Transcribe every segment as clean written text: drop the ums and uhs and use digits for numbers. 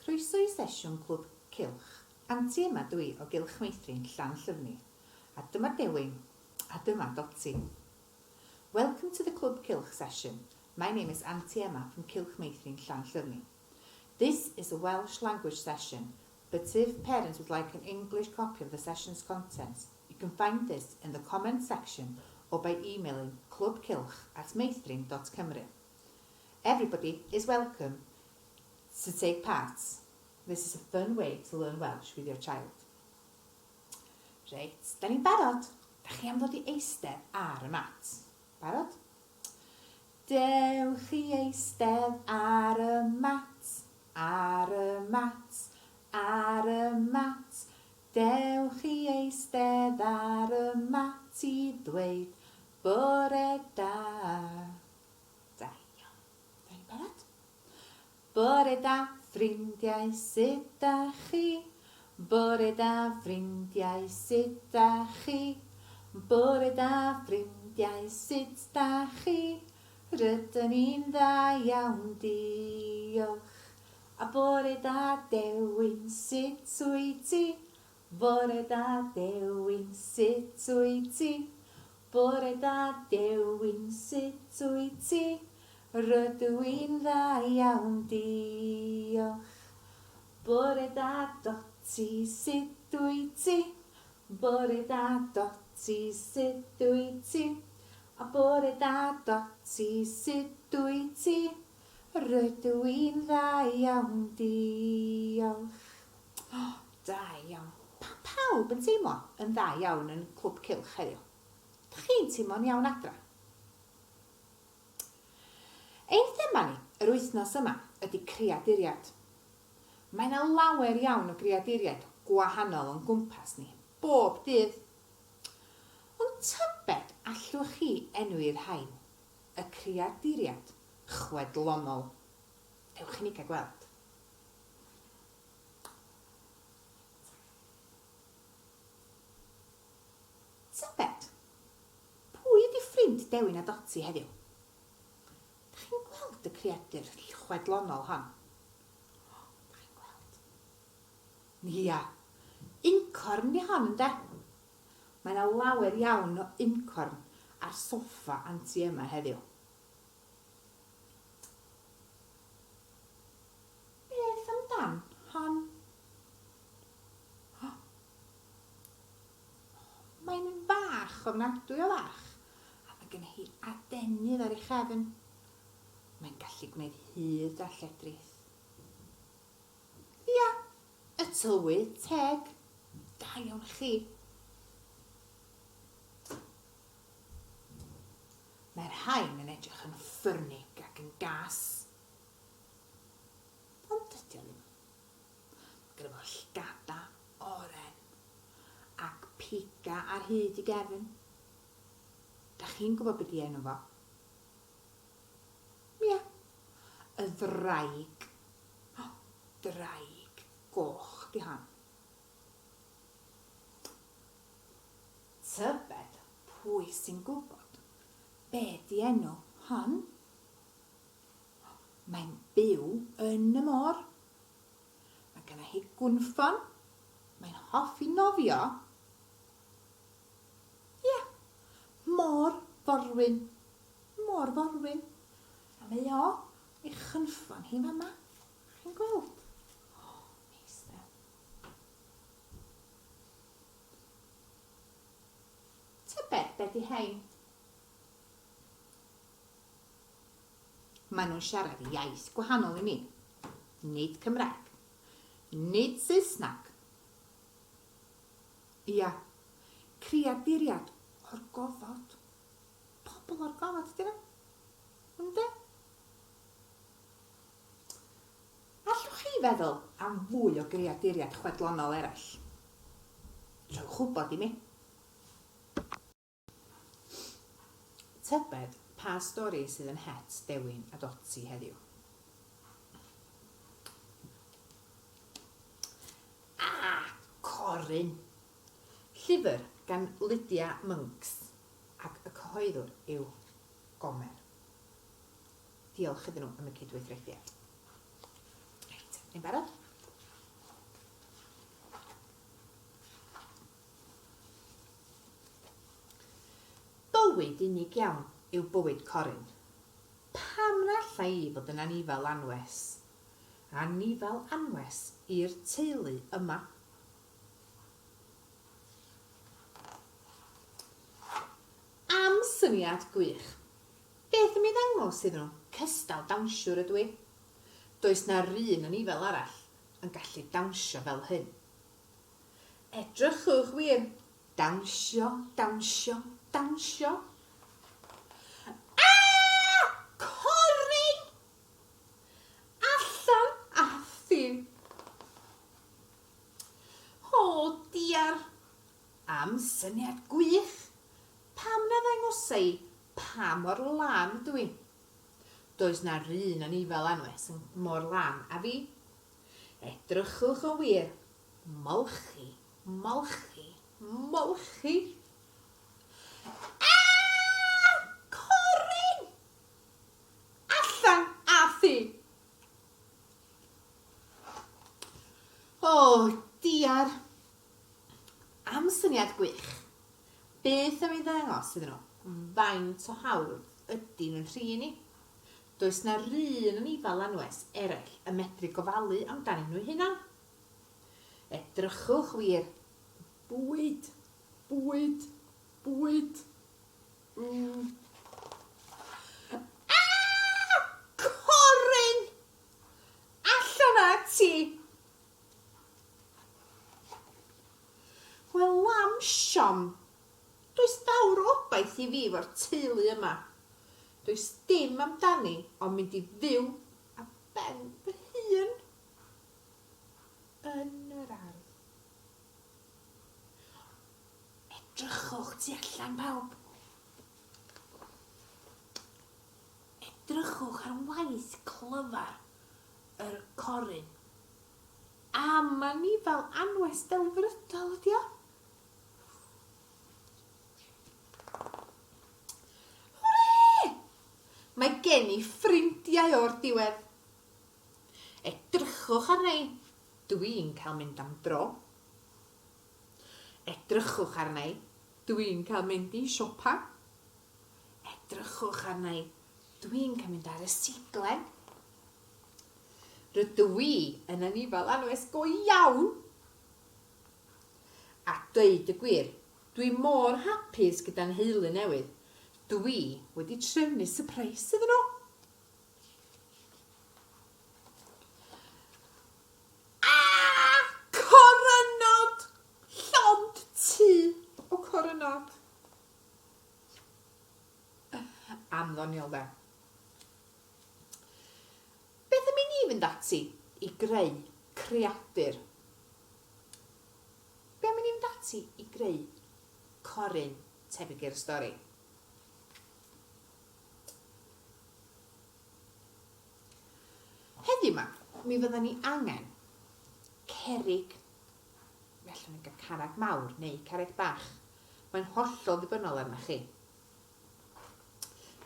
Croeso I sesiwn Clwb Cylch. Anti yma dwi o gylch meithrin Llanllyfni. A dyma Dewin, a dyma Doti. Welcome to the Clwb Cylch session. My name is Auntie Emma from Cylch Meithrin Llanllyfni. This is a Welsh language session, but if parents would like an English copy of the session's contents, you can find this in the comment section or by emailing clwbcylch@meithrin.cymru. Everybody is welcome to take part. This is a fun way to learn Welsh with your child. Reit, da ni'n barod? Da chi am ddod I eistedd ar y mat? Barod? Dewch I eistedd ar y mat, ar y mat, ar y mat. Dewch I eistedd ar y mat I ddweud bore da. Da iawn. Da ni'n barod? Bore da, ffrindiau, sut da chi? Bore da, ffrindiau, sut da chi? Bore da, ffrindiau, sut da chi? Rydyn ni'n dda iawn, diolch. A bore da, Dewin, sut wyt ti? Bore da, Dewin, sut wyt ti? Bore da, Dewin, sut wyt ti? Rydw i'n dda iawn, diolch. Bore da, Doti, sut wyt ti? Bore da, Doti, sut wyt ti? A bore da, Doti, sut wyt ti? Rydw i'n dda iawn, diolch. Da iawn. Pawb yn teimlo yn dda iawn yn Clwb Cylch heddiw. Da chi'n teimlo'n iawn adra? Ein thema ni, yr wythnos yma, ydy creaduriaid. Mae yna lawer iawn o creaduriaid gwahanol yn gwmpas ni, bob dydd. Ond tybed allwch chi enwi'r rhain, y creaduriaid chwedlonol. Dewch I ni gael gweld. Tybed, pwy ydy ffrind Dewin a Doti heddiw? Chi'n gweld y creadur chwedlonol hon? Chi'n gweld? Ia, uncorn ni hon, ynde? Mae yna lawer iawn o uncorn ar soffa Auntie Emma heddiw. Beth amdan hon? Mae'n fach ofnadwy o fach. A mae gen hi adenydd ar ei chefn. Mae'n gallu gwneud hyd a lledrith. Ia, y tywydd teg. Da iawn chi. Mae'r rhain yn edrych yn ffyrnig ac yn gas. Ond dydy o ddim. Gyda fo llgada oren ac piga ar hyd I gefn. Da chi'n gwybod beth I enw fo? Ia, y ddraig. Draig goch di hon. Tybed pwy sy'n gwybod be di enw hon? Mae'n byw yn y môr. Mae genna hi gwnffon. Mae'n hoffi nofio. Ia, môr forwyn. Môr forwyn. A mae o I chynffon hi fama. Chi'n gweld? Neis de. Tybed be di hein? Maen nhw'n siarad iaith gwahanol I ni. Nid Cymraeg. Nid Saesneg. Ia, creaduriaid o'r gofod. Pobl o'r gofod, ydyn nhw? Ynde? Allwch chi feddwl am fwy o creaduriaid chwedlonol eraill? Rhowch wybod I mi. Tybed pa stori sydd yn het Dewin a Doti heddiw? Coryn. Llyfr gan Lydia Monks ac y cyhoeddwr yw Gomer. Diolch iddyn nhw am y cydweithredu. Reit, ni'n barod? bywyd unig iawn yw bywyd coryn. Pam na allai I fod yn anifel anwes? Anifel anwes i'r teulu yma. Am syniad gwych. Beth mi ddangos iddyn nhw? Cystal dawnsiwr ydw I. Does na'r un anifel arall yn gallu dawnsio fel hyn. Edrychwch wir. Dawnsio, dawnsio, dawnsio. Coryn! Allan a thi. O, diar. Am syniad gwych. Pam na ddangosau pa mor lan ydw I? Does na'r un anifel anwes yn mor lan a fi. Edrychwch o wir. Molchi, molchi, molchi. Coryn! Allan a thi. O, diar. Am syniad gwych. Beth am I ddangos iddyn nhw? Faint o hawdd ydyn nhw'n rhi ni? Does na'r un anifel anwes eraill y medru gofalu amdanyn nhw hunan. Edrychwch wir. Bwyd, bwyd, bwyd. Coryn! Allan a ti! Wel, lam siom. Does fawr o obaith I fi fo'r teulu yma. Does dim amdani ond mynd I fyw a ben fy hun yn yr ardd. Edrychwch tu allan pawb. Edrychwch ar waith clyfar yr coryn. Am anifel anwes delfrydol ydi o. Hwrê! Mae gen I ffrindiau o'r diwedd. Edrychwch arna I. Dwi'n cael mynd am dro. Edrychwch arna I. Dwi'n cael mynd I siopa. Edrychwch arna I. Dwi'n cael mynd ar y siglen. Rydw I yn anifel anwes go iawn. A dweud y gwir, dwi mor hapus gyda'n heulu newydd. Dwi wedi trefnu surprise iddyn nhw. Corynod! Llond tŷ o corynod. Amddoniol da. Beth am I ni fynd ati I greu creadur? Beth am I ni fynd ati I greu coryn tebyg i'r stori? Heddiw yma, mi fydden ni angen cerig, felly ni'n cael carreg mawr neu carreg bach. Mae'n hollol ddibynnol arna chi.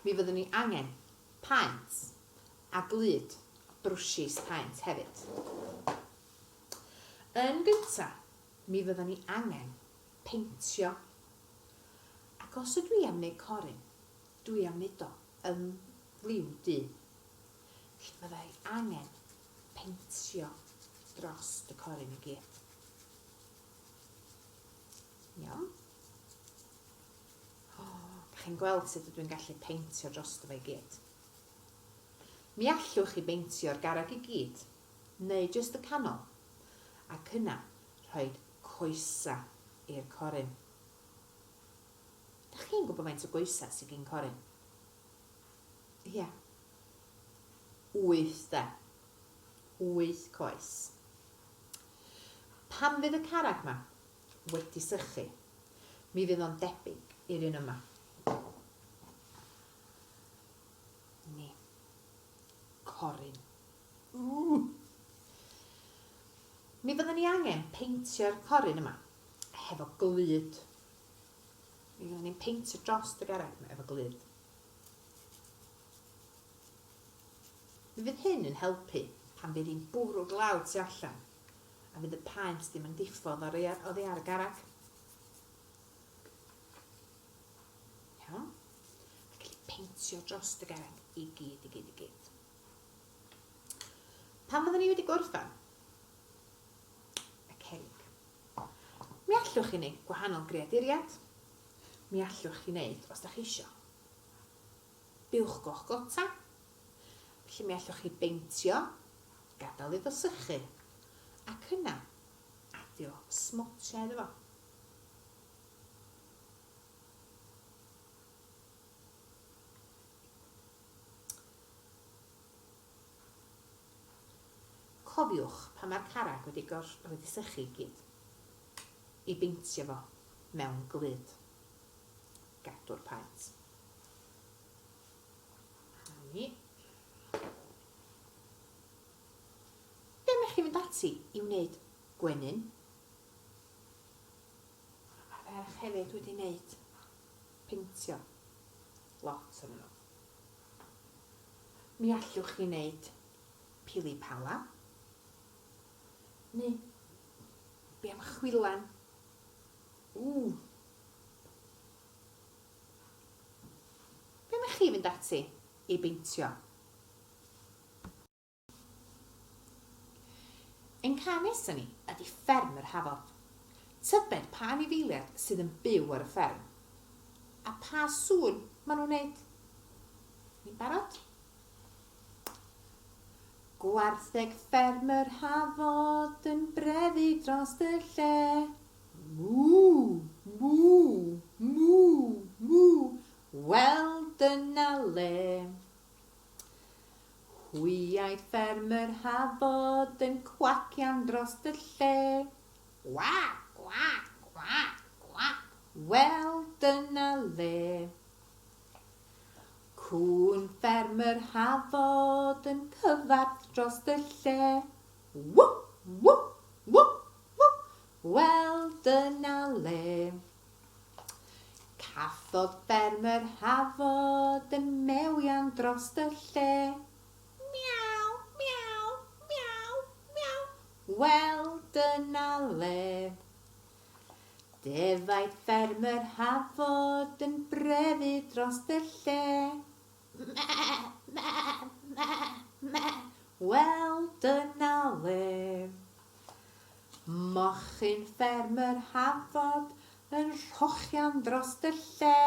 Mi fyddwn ni angen paent a glud, brwsys paent hefyd. Yn gyntaf, mi fyddwn ni angen peintio. Ac os ydw I am wneud coryn, dwi am wneud o yn liw du. Felly fyddai angen peintio dros y coryn I gyd. Iawn. Chi'n gweld sut ydw i'n gallu peintio dros fo I gyd. Mi allwch chi beintio'r garreg I gyd, neu jyst y canol, ac yna rhoi coesa i'r coryn. Dach chi'n gwybod faint o goesa sydd gyn coryn? Ia. 8 de. 8 coes. Pan fydd y carreg yma wedi sychu, mi fydd o'n debyg i'r un yma. Ni. Coryn. Mi fyddwn ni angen peintio'r coryn yma hefo glud. Mi fyddwn ni'n peintio dros y garreg yma efo glud. Mi fydd hyn yn helpu pan fydd hi'n bwrw glaw tu allan a fydd y paent ddim yn diffodd oddi ar y garreg. Iawn. peintio dros y garreg i gyd. Pan fyddwn ni wedi gorffen y cerrig, mi allwch chi wneud gwahanol greaduriaid. Mi allwch chi wneud, os da chi isio, buwch goch gota. Felly mi allwch chi beintio, gadael iddo sychu, ac yna adio smotiau iddo fo. Cofiwch pan mae'r carreg wedi sychu gyd i beintio fo mewn glyd. Gadw'r paent. Be mae chi fynd ati i wneud gwenyn? A ferch hefyd wedi wneud peintio lot yn nhw. Mi allwch chi wneud pili pala. Neu, be am chwilan? Be mae chi fynd ati i beintio? Ein can nesa ni ydy fferm yr Hafod. Tybed pa anifeiliaid sydd yn byw ar y fferm? A pa sŵn maen nhw'n wneud? Ni'n barod? Gwartheg ffermyr Hafod yn brefi dros y lle. Mw, mw, mw, mw, wel dyna le. Hwyaid ffermyr Hafod yn cwacian dros y lle. Gwac, gwac, gwac, gwac, wel dyna le. Cwn ffermyr Hafod yn cyfarth dros y lle. Ww, ww, ww, ww, wel dyna le. Cathodd ffermyr Hafod yn mewian dros y lle. Miaw, miaw, miaw, miaw, wel dyna le. Defaid ffermyr Hafod yn brefi dros y lle. Wel dyna le. Mochyn ffermyr Hafod yn rhochian dros y lle.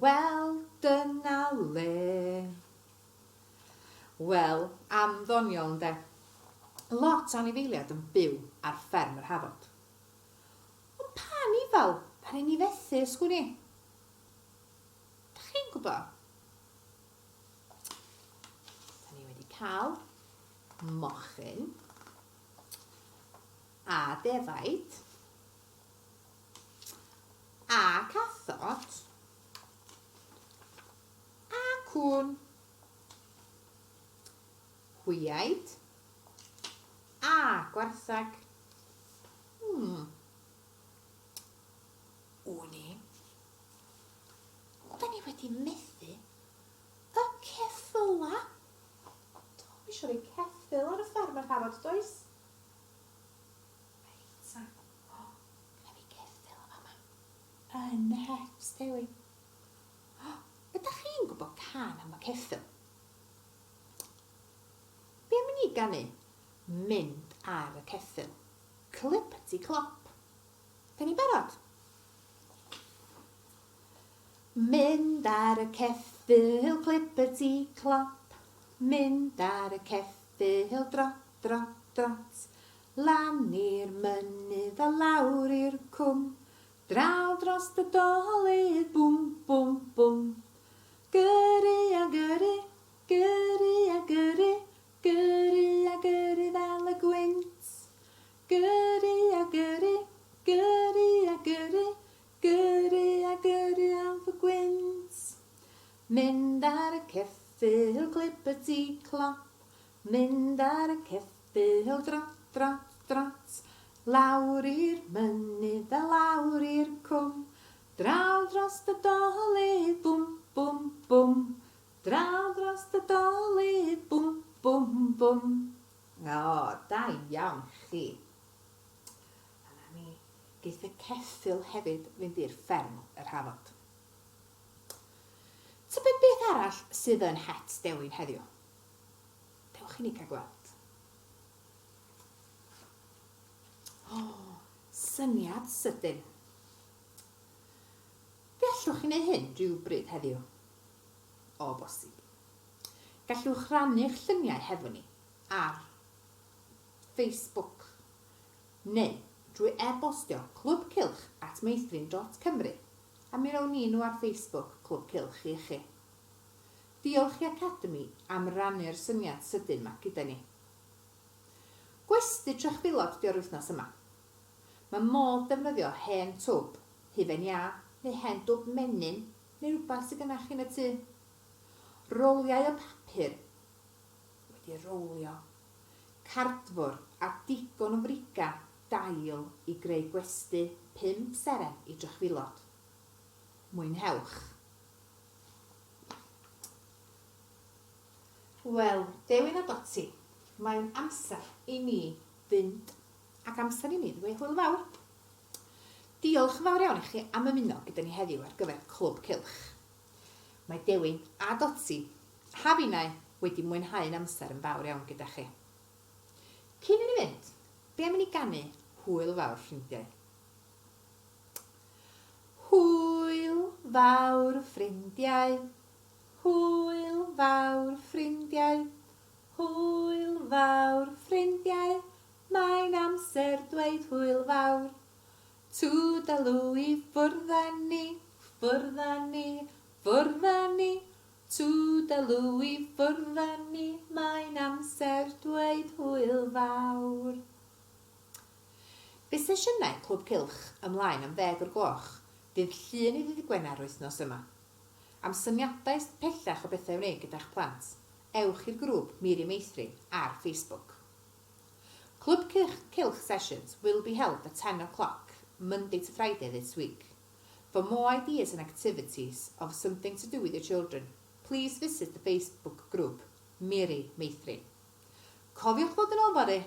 Wel dyna le. Wel, am ddoniol ynde. Lot o anifeiliaid yn byw ar fferm yr Hafod. Ond pa anifal? Pan ein ni fethu ysgwn ni? Da chi'n gwybod? Da ni wedi cael mochyn a defaid a cathod a cwn, hwyaid a gwarthag. Wni. Da ni wedi methu y ceffyla. Mi eisiau ei ceffyl ar y fferm yr Hafod, does? Reit, gyda fi ceffyl o fama. Yn het, Dewi. Ydych chi'n gwybod can am y ceffyl? Be am i ni ganu? Mynd ar y ceffyl. Clwb Cylch. Da ni barod? Mynd ar y ceffyl, Clwb Cylch. Mynd ar y ceffyl, drot, drot, drot. Lan i'r mynydd a lawr i'r cwm. Draw dros y dolydd, bwm, bwm, bwm. Gyrru a gyrru, gyrru a gyrru. Gyrru a gyrru fel y gwynt. Gyrru a gyrru, gyrru a gyrru. Gyrru a gyrru am y gwynt. Mynd ar y ceffyl, Clwb Cylch. Mynd ar y ceffyl, drot, drot, drot. Lawr i'r mynydd a lawr i'r cwm. Draw dros y dolydd, bwm, bwm, bwm. Draw dros y dolydd, bwm, bwm, bwm. O, da iawn chi. Yna ni geith y ceffyl hefyd fynd i'r fferm yr hafod. Tybed beth arall sydd yn het dewin heddiw? Dewch i ni cael gweld. Syniad sydyn. Fe allwch chi wneud hyn rhyw bryd heddiw? O bosib. Gallwch rannu'ch lluniau hefo ni ar Facebook neu drwy e-bostio clwbcylch@meithrin.cymru a mi rown ni nhw ar Facebook Clwb Cylch i chi. Diolch i Academi am rannu'r syniad sydyn yma gyda ni. Gwesti trychfilod di'r wythnos yma. Mae modd defnyddio hen twb, hufen ia, neu hen dwb menyn, neu rhywbeth sydd gynnach chi yn y tŷ. Roliau o papur wedi rolio, cardfwr a digon o friga dail i greu gwesti 5 seren i drychfilod. Mwynhewch. Wel, dewin a doti, mae'n amser i ni fynd ac amser i ni ddweud hwyl fawr. Diolch fawr iawn i chi am ymuno gyda ni heddiw ar gyfer Clwb Cylch. Mae Dewin a Doti a finnau wedi mwynhau'n amser yn fawr iawn gyda chi. Cyn i ni fynd, be am i ni ganu hwyl fawr ffrindiau? Hwyl fawr ffrindiau, hwyl fawr ffrindiau, hwyl fawr ffrindiau, mae'n amser dweud hwyl fawr. Twdalw i ffwrdd â ni, ffwrdd â ni, ffwrdd â ni, twdalw i ffwrdd â ni, mae'n amser dweud hwyl fawr. Fe sesiynau Clwb Cylch ymlaen am 10 o'r gloch, fydd llun i ddydd Gwener wythnos yma. Am syniadau pellach o bethau wneud gyda'ch plant, ewch i'r grŵp Miri Meithrin ar Facebook. Clwb Cylch sessions will be held at 10 o'clock, Monday to Friday this week. For more ideas and activities of something to do with your children, please visit the Facebook group Miri Meithrin. Cofiwch fod yn ôl fory.